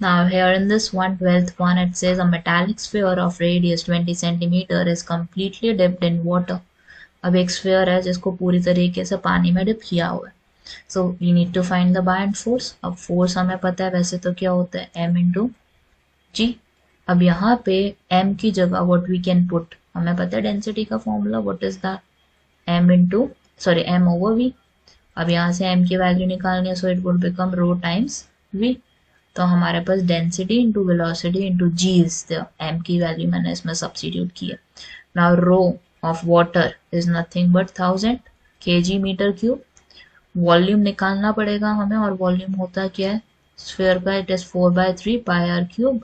Now here in this 1/12 one, it says a metallic sphere of radius 20 centimeter is completely dipped in water. अब एक sphere है जिसको पूरी तरीके से पानी में डिप किया हुआ है. So we need to find the buoyant force. अब force हमें पता है वैसे तो क्या होता है m into g. अब यहाँ पे m की जगह what we can put, हमें पता है density का formula what is that, m over v. अब यहाँ से m की वैल्यू निकालनी है, so it would become rho times v. तो हमारे पास density into velocity into g is the m की वैल्यू मैंने इसमें सब्स्टिट्यूट किया. Now rho of water is nothing but 1000 kg metre cube. Volume निकालना पड़ेगा हमें, और वॉल्यूम होता क्या है स्फीयर का, it is 4/3 pi are cube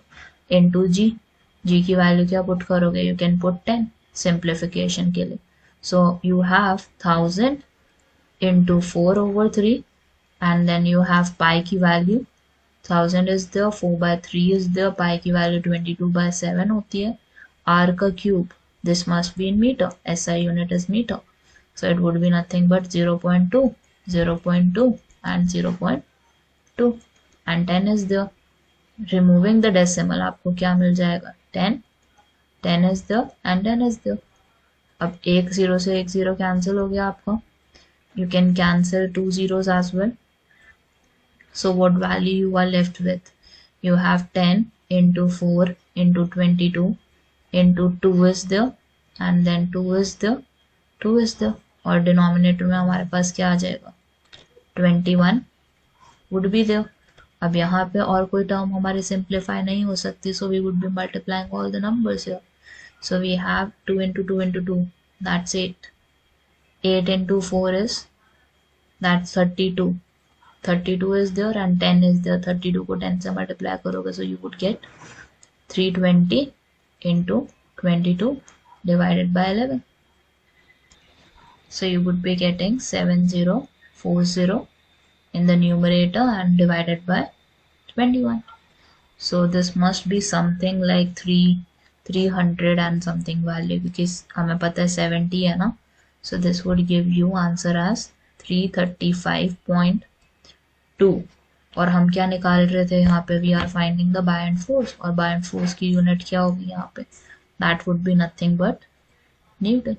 into जी. जी की वैल्यू क्या पुट करोगे, यू कैन पुट 10 सिंप्लीफिकेशन के लिए. So you have 1000 into 4/3 and then you have pi की value 1000 is there, 4/3 is there, pi की वैल्यू 22/7 होती है. r का cube, this must be in meter, SI unit is meter, so it would be nothing but 0.2, 0.2 and 0.2 and 10 is there. Removing the decimal आपको क्या मिल जाएगा, 10, 10 is there and 10 is there. अब एक 0 से एक 0 कैंसिल हो गया आपका. You can cancel 2 zeros as well. So what value you are left with? You have 10 into 4 into 22 into 2 is there and then 2 is there, 2 is there, और denominator में हमारे पास क्या आ जाएगा, 21 would be there. अब यहाँ पे और कोई टर्म हमारी सिंप्लीफाई नहीं हो सकती, so we would be multiplying all the numbers here. So we have 2 into 2 into 2, that's 8. 8 into 4 is, that's 32. 32 is there and 10 is there. 32 को 10 से मल्टीप्लाई करोगे, so you would get 320 into 22 divided by 11. So you would be getting 7040 in the numerator and divided by 21. So this must be something like 300 and something value, because हमें पता है 70 है ना. So this would give you answer as 335.2. और हम क्या निकाल रहे थे यहाँ पे, we are finding the buoyant force, और बायंट फोर्स की यूनिट क्या होगी यहाँ पे, that would be nothing but Newton.